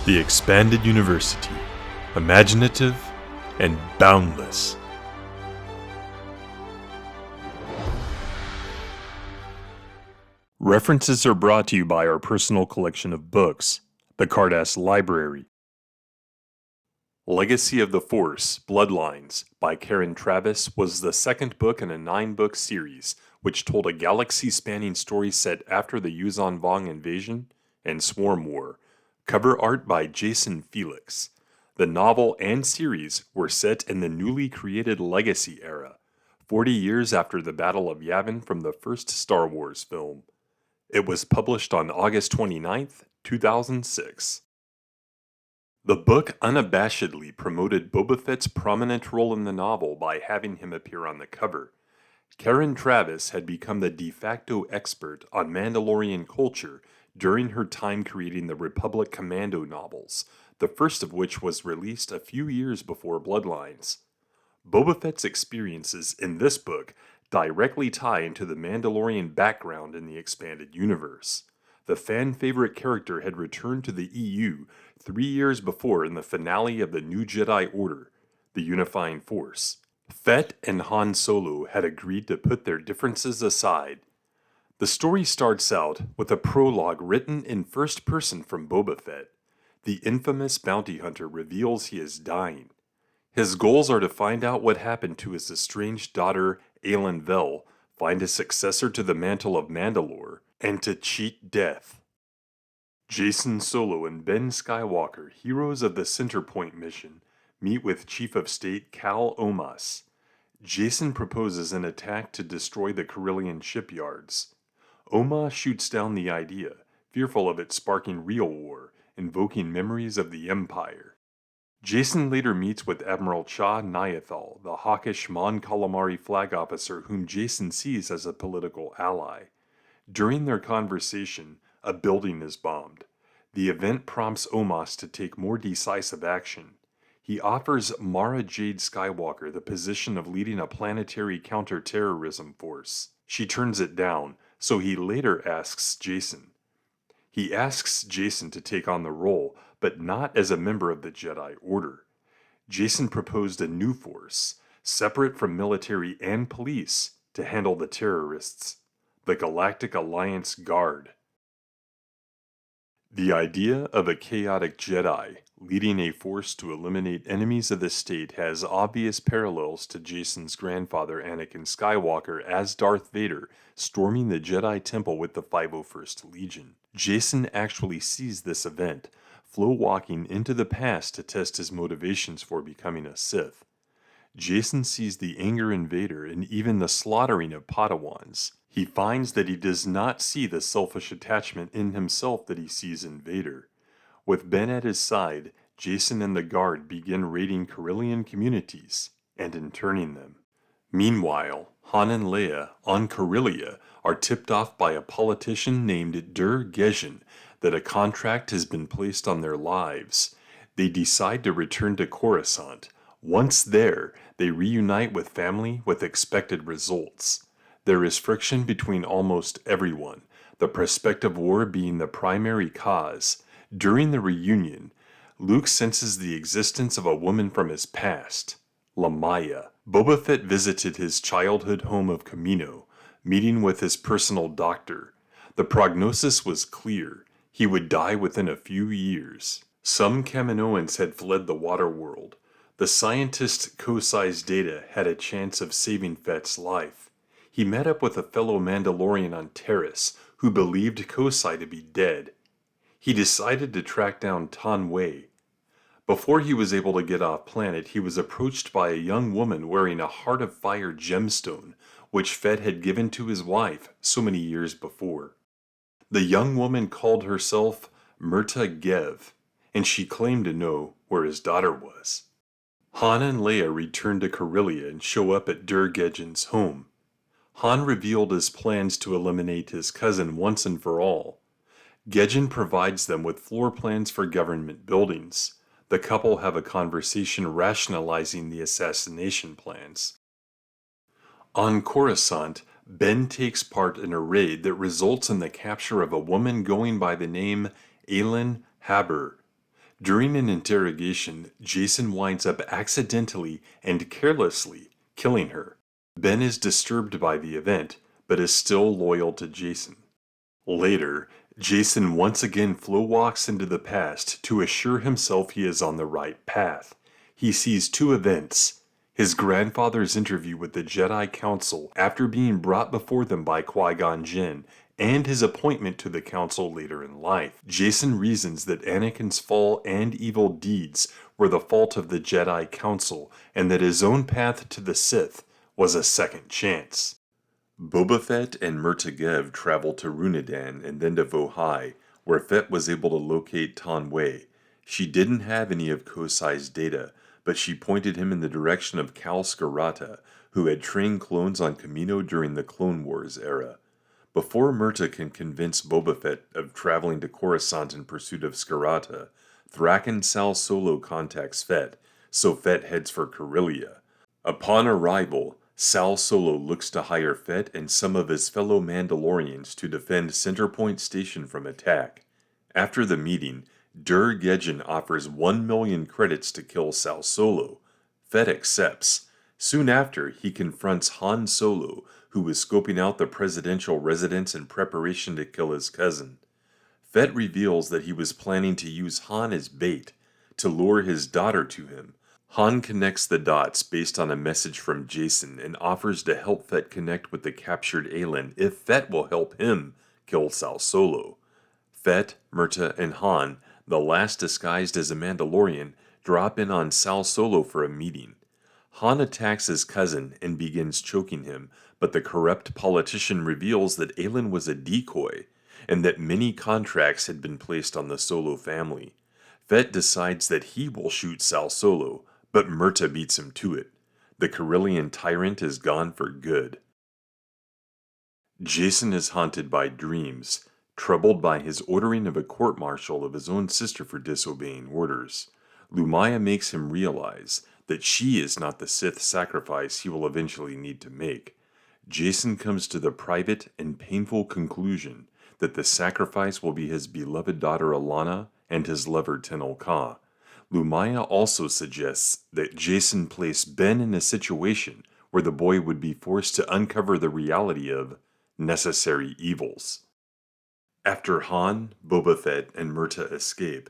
The Expanded University, imaginative and boundless. References are brought to you by our personal collection of books, the Cardass Library. Legacy of the Force, Bloodlines by Karen Travis was the second book in a 9-book series which told a galaxy-spanning story set after the Yuuzhan Vong invasion and Swarm War. Cover art by Jacen Felix. The novel and series were set in the newly created Legacy era, 40 years after the Battle of Yavin from the first Star Wars film. It was published on August 29, 2006. The book unabashedly promoted Boba Fett's prominent role in the novel by having him appear on the cover. Karen Travis had become the de facto expert on Mandalorian culture during her time creating the Republic Commando novels, the first of which was released a few years before Bloodlines. Boba Fett's experiences in this book directly tie into the Mandalorian background in the expanded universe. The fan-favorite character had returned to the EU 3 years before in the finale of the New Jedi Order, the Unifying Force. Fett and Han Solo had agreed to put their differences aside. The story starts out with a prologue written in first person from Boba Fett. The infamous bounty hunter reveals he is dying. His goals are to find out what happened to his estranged daughter, Aelin Vel, find a successor to the mantle of Mandalore, and to cheat death. Jacen, Solo, and Ben Skywalker, heroes of the Centerpoint mission, meet with Chief of State Cal Omas. Jacen proposes an attack to destroy the Corellian shipyards. Omas shoots down the idea, fearful of it sparking real war, invoking memories of the Empire. Jacen later meets with Admiral Cha Niathal, the hawkish Mon Calamari flag officer whom Jacen sees as a political ally. During their conversation, a building is bombed. The event prompts Omas to take more decisive action. He offers Mara Jade Skywalker the position of leading a planetary counter-terrorism force. She turns it down, so he later asks Jacen. He asks Jacen to take on the role, but not as a member of the Jedi Order. Jacen proposed a new force, separate from military and police, to handle the terrorists, the Galactic Alliance Guard. The idea of a chaotic Jedi leading a force to eliminate enemies of the state has obvious parallels to Jacen's grandfather Anakin Skywalker as Darth Vader storming the Jedi Temple with the 501st Legion. Jacen actually sees this event, flow-walking into the past to test his motivations for becoming a Sith. Jacen sees the anger in Vader and even the slaughtering of Padawans. He finds that he does not see the selfish attachment in himself that he sees in Vader. With Ben at his side, Jacen and the Guard begin raiding Corellian communities and interning them. Meanwhile, Han and Leia, on Corellia, are tipped off by a politician named Dur Gejjen that a contract has been placed on their lives. They decide to return to Coruscant. Once there, they reunite with family with expected results. There is friction between almost everyone, the prospective war being the primary cause. During the reunion, Luke senses the existence of a woman from his past, Lamaya. Boba Fett visited his childhood home of Kamino, meeting with his personal doctor. The prognosis was clear. He would die within a few years. Some Kaminoans had fled the water world. The scientist Kosai's data had a chance of saving Fett's life. He met up with a fellow Mandalorian on Terrace who believed Kosai to be dead. He decided to track down Tan Wei. Before he was able to get off planet, he was approached by a young woman wearing a Heart of Fire gemstone, which Fett had given to his wife so many years before. The young woman called herself Mirta Gev, and she claimed to know where his daughter was. Han and Leia return to Corellia and show up at Dur Gejjen's home. Han revealed his plans to eliminate his cousin once and for all. Gejjen provides them with floor plans for government buildings. The couple have a conversation rationalizing the assassination plans. On Coruscant, Ben takes part in a raid that results in the capture of a woman going by the name Aelin Haber. During an interrogation, Jacen winds up accidentally and carelessly killing her. Ben is disturbed by the event, but is still loyal to Jacen. Later, Jacen once again flow walks into the past to assure himself he is on the right path. He sees two events: his grandfather's interview with the Jedi Council after being brought before them by Qui-Gon Jinn, and his appointment to the Council later in life. Jacen reasons that Anakin's fall and evil deeds were the fault of the Jedi Council, and that his own path to the Sith was a second chance. Boba Fett and Mirta Gev travel to Runadan and then to Vohai, where Fett was able to locate Tan Wei. She didn't have any of Kosai's data, but she pointed him in the direction of Cal Skirata, who had trained clones on Kamino during the Clone Wars era. Before Mirta can convince Boba Fett of traveling to Coruscant in pursuit of Skirata, Thrackan Sal Solo contacts Fett, so Fett heads for Corellia. Upon arrival, Sal Solo looks to hire Fett and some of his fellow Mandalorians to defend Centerpoint Station from attack. After the meeting, Dur Gedjin offers 1 million credits to kill Sal Solo. Fett accepts. Soon after, he confronts Han Solo, who was scoping out the presidential residence in preparation to kill his cousin. Fett reveals that he was planning to use Han as bait to lure his daughter to him. Han connects the dots based on a message from Jacen and offers to help Fett connect with the captured Aelin if Fett will help him kill Sal Solo. Fett, Mirta, and Han, the last disguised as a Mandalorian, drop in on Sal Solo for a meeting. Han attacks his cousin and begins choking him, but the corrupt politician reveals that Aelin was a decoy, and that many contracts had been placed on the Solo family. Fett decides that he will shoot Sal Solo, but Mirta beats him to it. The Corellian tyrant is gone for good. Jacen is haunted by dreams, troubled by his ordering of a court-martial of his own sister for disobeying orders. Lumaya makes him realize that she is not the Sith sacrifice he will eventually need to make. Jacen comes to the private and painful conclusion that the sacrifice will be his beloved daughter Alana and his lover Tenel Ka. Lumaya also suggests that Jacen place Ben in a situation where the boy would be forced to uncover the reality of necessary evils. After Han, Boba Fett, and Mirta escape,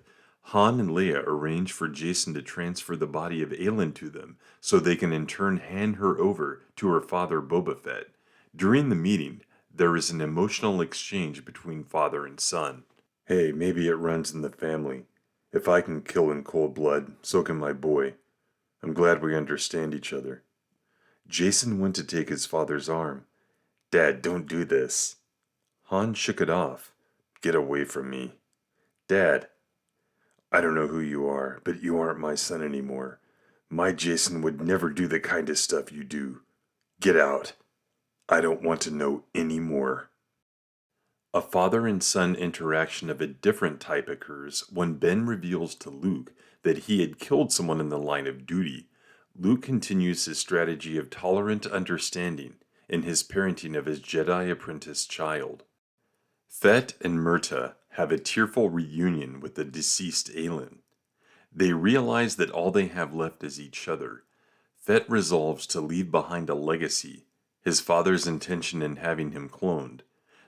Han and Leia arrange for Jacen to transfer the body of Aelin to them so they can in turn hand her over to her father Boba Fett. During the meeting, there is an emotional exchange between father and son. Hey, maybe it runs in the family. If I can kill in cold blood, so can my boy. I'm glad we understand each other. Jacen went to take his father's arm. Dad, don't do this. Han shook it off. Get away from me. Dad, I don't know who you are, but you aren't my son anymore. My Jacen would never do the kind of stuff you do. Get out. I don't want to know any more. A father and son interaction of a different type occurs when Ben reveals to Luke that he had killed someone in the line of duty. Luke continues his strategy of tolerant understanding in his parenting of his Jedi apprentice child. Fett and Mirta have a tearful reunion with the deceased Aelin. They realize that all they have left is each other. Fett resolves to leave behind a legacy, his father's intention in having him cloned.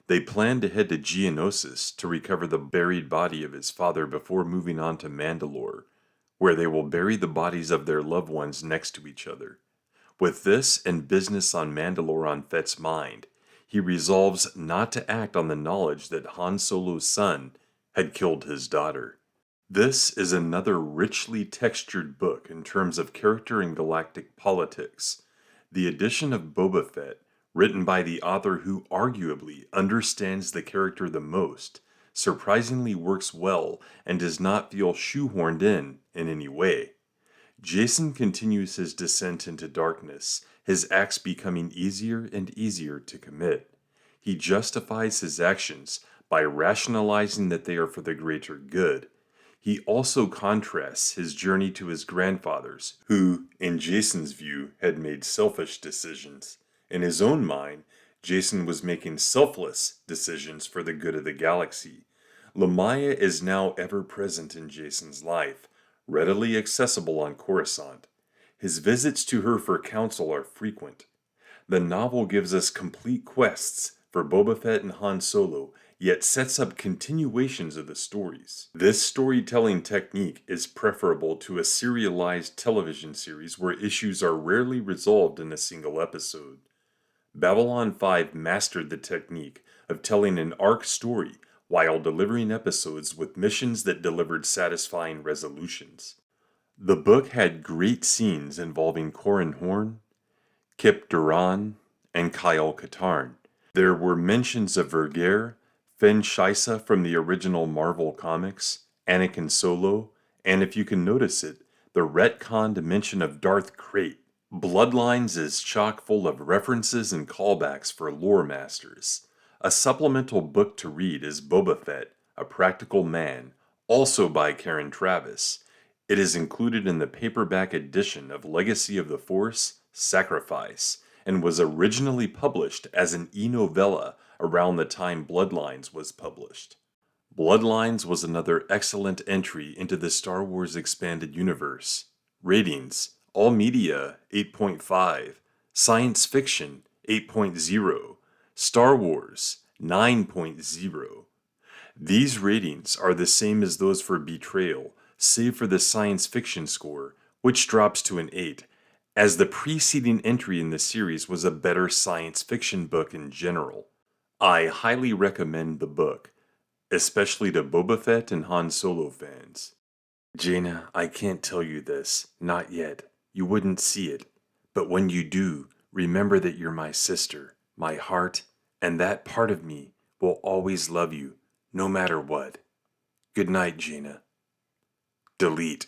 They plan to head to Geonosis to recover the buried body of his father before moving on to Mandalore, where they will bury the bodies of their loved ones next to each other. With this and business on Mandalore on Fett's mind, he resolves not to act on the knowledge that Han Solo's son had killed his daughter. This is another richly textured book in terms of character and galactic politics. The addition of Boba Fett, written by the author who arguably understands the character the most, surprisingly works well and does not feel shoehorned in any way. Jacen continues his descent into darkness, his acts becoming easier and easier to commit. He justifies his actions by rationalizing that they are for the greater good. He also contrasts his journey to his grandfathers, who, in Jacen's view, had made selfish decisions. In his own mind, Jacen was making selfless decisions for the good of the galaxy. Lamaya is now ever present in Jacen's life, readily accessible on Coruscant. His visits to her for counsel are frequent. The novel gives us complete quests for Boba Fett and Han Solo, yet sets up continuations of the stories. This storytelling technique is preferable to a serialized television series where issues are rarely resolved in a single episode. Babylon 5 mastered the technique of telling an arc story while delivering episodes with missions that delivered satisfying resolutions. The book had great scenes involving Corran Horn, Kip Duran, and Kyle Katarn. There were mentions of Vergere, Finn Shisa from the original Marvel comics, Anakin Solo, and if you can notice it, the retconned mention of Darth Krayt. Bloodlines is chock full of references and callbacks for lore masters. A supplemental book to read is Boba Fett, A Practical Man, also by Karen Traviss. It is included in the paperback edition of Legacy of the Force, Sacrifice, and was originally published as an e-novella around the time Bloodlines was published. Bloodlines was another excellent entry into the Star Wars Expanded Universe. Ratings: All Media 8.5, Science Fiction 8.0, Star Wars 9.0. These ratings are the same as those for Betrayal, save for the science fiction score, which drops to an 8, as the preceding entry in the series was a better science fiction book in general. I highly recommend the book, especially to Boba Fett and Han Solo fans. Jaina, I can't tell you this, not yet. You wouldn't see it. But when you do, remember that you're my sister, my heart, and that part of me will always love you, no matter what. Good night, Jaina. Delete.